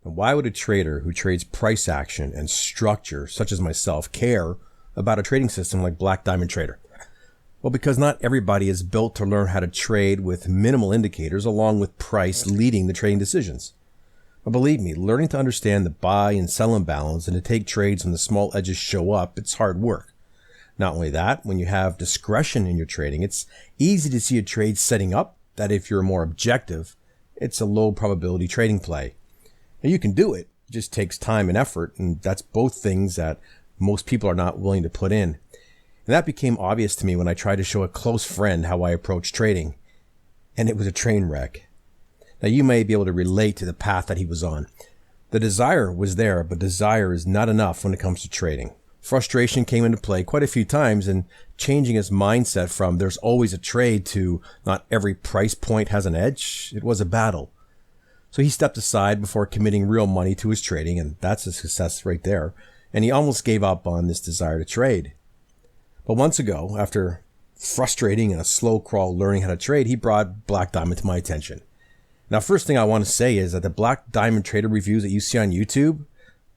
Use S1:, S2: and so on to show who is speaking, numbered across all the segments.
S1: And why would a trader who trades price action and structure, such as myself, care about a trading system like Black Diamond Trader? Well, because not everybody is built to learn how to trade with minimal indicators along with price leading the trading decisions. But believe me, learning to understand the buy and sell imbalance and to take trades when the small edges show up, it's hard work. Not only that, when you have discretion in your trading, it's easy to see a trade setting up that if you're more objective, it's a low probability trading play. Now you can do it. It just takes time and effort, and that's both things that most people are not willing to put in. And that became obvious to me when I tried to show a close friend how I approach trading, and it was a train wreck. Now you may be able to relate to the path that he was on. The desire was there, but desire is not enough when it comes to trading. Frustration came into play quite a few times, and changing his mindset from there's always a trade to not every price point has an edge, it was a battle. So he stepped aside before committing real money to his trading, and that's a success right there. And he almost gave up on this desire to trade. But months ago, after frustrating and a slow crawl learning how to trade, he brought Black Diamond to my attention. Now, first thing I want to say is that the Black Diamond Trader reviews that you see on YouTube,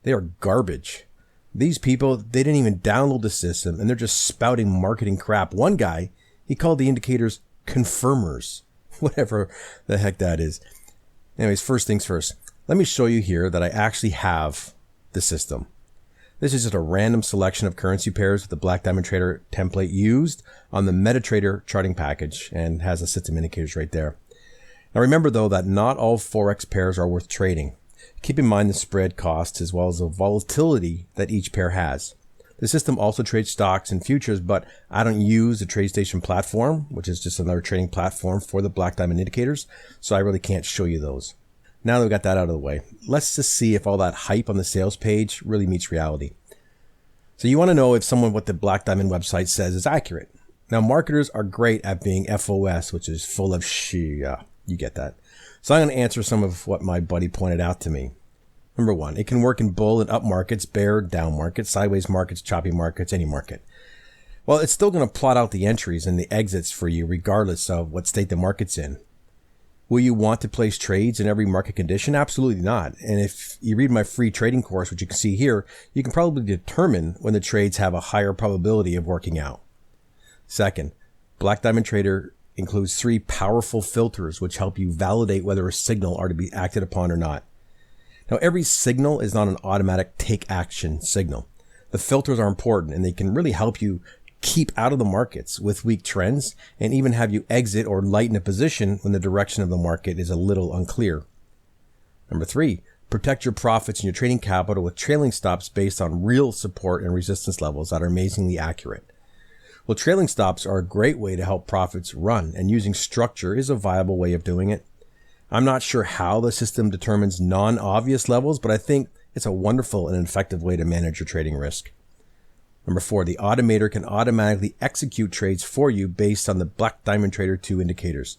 S1: they are garbage. These people, they didn't even download the system, and they're just spouting marketing crap. One guy, he called the indicators confirmers, whatever the heck that is. Anyways, first things first, let me show you here that I actually have the system. This is just a random selection of currency pairs with the Black Diamond Trader template used on the MetaTrader charting package and has the system indicators right there. Now remember though that not all Forex pairs are worth trading. Keep in mind the spread costs as well as the volatility that each pair has. The system also trades stocks and futures, but I don't use the TradeStation platform, which is just another trading platform for the Black Diamond indicators, so I really can't show you those. Now that we got that out of the way, let's just see if all that hype on the sales page really meets reality. So you want to know if someone what the Black Diamond website says is accurate. Now marketers are great at being FOS, which is full of shit. You get that. So I'm going to answer some of what my buddy pointed out to me. Number one, it can work in bull and up markets, bear, down markets, sideways markets, choppy markets, any market. Well, it's still going to plot out the entries and the exits for you regardless of what state the market's in. Will you want to place trades in every market condition? Absolutely not. And if you read my free trading course, which you can see here, you can probably determine when the trades have a higher probability of working out. Second, Black Diamond Trader includes 3 powerful filters which help you validate whether a signal are to be acted upon or not. Now, every signal is not an automatic take action signal. The filters are important and they can really help you keep out of the markets with weak trends and even have you exit or lighten a position when the direction of the market is a little unclear. Number 3, protect your profits and your trading capital with trailing stops based on real support and resistance levels that are amazingly accurate. Well, trailing stops are a great way to help profits run, and using structure is a viable way of doing it. I'm not sure how the system determines non-obvious levels, but I think it's a wonderful and effective way to manage your trading risk. Number 4, the automator can automatically execute trades for you based on the Black Diamond Trader 2 indicators.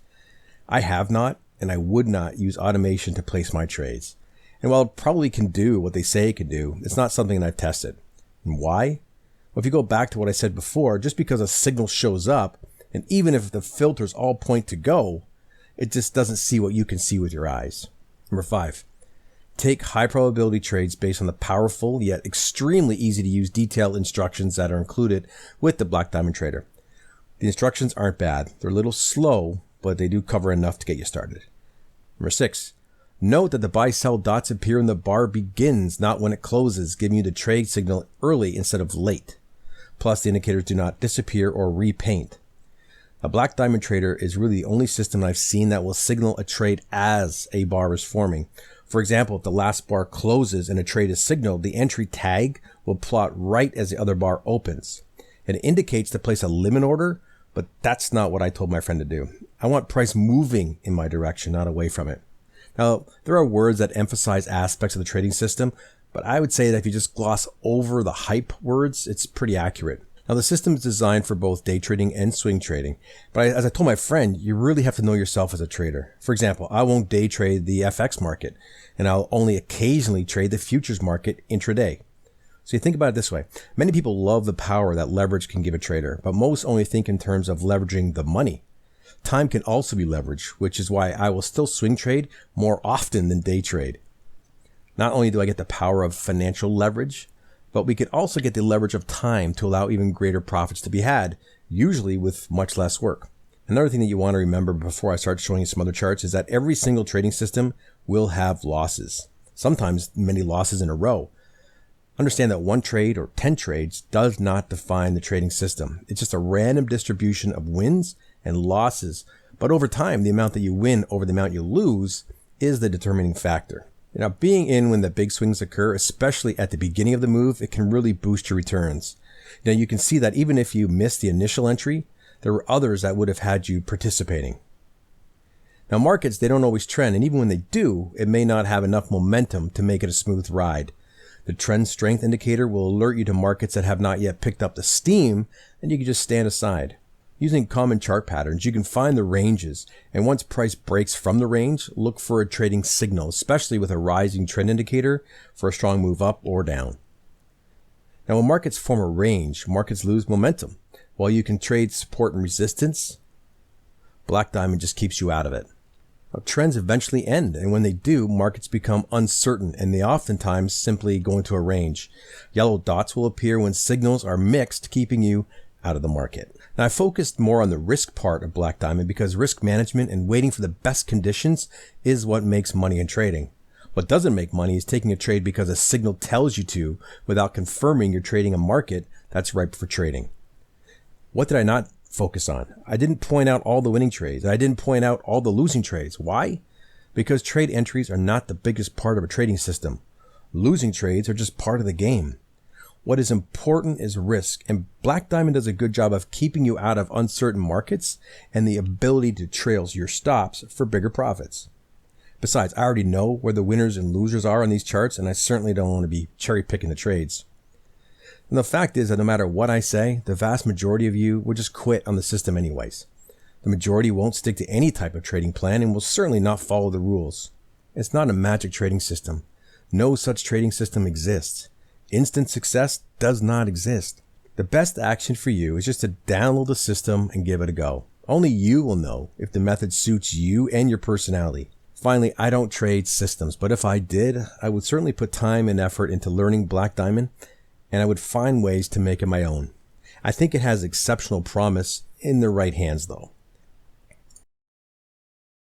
S1: I have not, and I would not use automation to place my trades. And while it probably can do what they say it can do, it's not something that I've tested. And why? Well, if you go back to what I said before, just because a signal shows up, and even if the filters all point to go, it just doesn't see what you can see with your eyes. Number 5, take high probability trades based on the powerful yet extremely easy to use detailed instructions that are included with the Black Diamond Trader. The instructions aren't bad. They're a little slow, but they do cover enough to get you started. Number 6, note that the buy-sell dots appear when the bar begins, not when it closes, giving you the trade signal early instead of late. Plus, the indicators do not disappear or repaint. A Black Diamond Trader is really the only system I've seen that will signal a trade as a bar is forming. For example, if the last bar closes and a trade is signaled, the entry tag will plot right as the other bar opens. It indicates to place a limit order, but that's not what I told my friend to do. I want price moving in my direction, not away from it. Now, there are words that emphasize aspects of the trading system, but I would say that if you just gloss over the hype words, it's pretty accurate. Now, the system is designed for both day trading and swing trading, but as I told my friend, you really have to know yourself as a trader. For example, I won't day trade the FX market, and I'll only occasionally trade the futures market intraday. So you think about it this way. Many people love the power that leverage can give a trader, but most only think in terms of leveraging the money. Time can also be leveraged, which is why I will still swing trade more often than day trade. Not only do I get the power of financial leverage, but we could also get the leverage of time to allow even greater profits to be had, usually with much less work. Another thing that you want to remember before I start showing you some other charts is that every single trading system will have losses, sometimes many losses in a row. Understand that one trade or 10 trades does not define the trading system. It's just a random distribution of wins and losses. But over time, the amount that you win over the amount you lose is the determining factor. Now, being in when the big swings occur, especially at the beginning of the move, it can really boost your returns. Now, you can see that even if you missed the initial entry, there were others that would have had you participating. Now, markets, they don't always trend, and even when they do, it may not have enough momentum to make it a smooth ride. The trend strength indicator will alert you to markets that have not yet picked up the steam, and you can just stand aside. Using common chart patterns, you can find the ranges, and once price breaks from the range, look for a trading signal, especially with a rising trend indicator for a strong move up or down. Now, when markets form a range, markets lose momentum. While you can trade support and resistance, Black Diamond just keeps you out of it. Now, trends eventually end, and when they do, markets become uncertain, and they oftentimes simply go into a range. Yellow dots will appear when signals are mixed, keeping you out of the market. Now, I focused more on the risk part of Black Diamond because risk management and waiting for the best conditions is what makes money in trading. What doesn't make money is taking a trade because a signal tells you to without confirming you're trading a market that's ripe for trading. What did I not focus on? I didn't point out all the winning trades. I didn't point out all the losing trades. Why? Because trade entries are not the biggest part of a trading system. Losing trades are just part of the game. What is important is risk, and Black Diamond does a good job of keeping you out of uncertain markets and the ability to trail your stops for bigger profits. Besides, I already know where the winners and losers are on these charts, and I certainly don't want to be cherry picking the trades. And the fact is that no matter what I say, the vast majority of you will just quit on the system anyways. The majority won't stick to any type of trading plan and will certainly not follow the rules. It's not a magic trading system. No such trading system exists. Instant success does not exist. The best action for you is just to download the system and give it a go. Only you will know if the method suits you and your personality. Finally, I don't trade systems, but if I did, I would certainly put time and effort into learning Black Diamond, and I would find ways to make it my own. I think it has exceptional promise in the right hands though.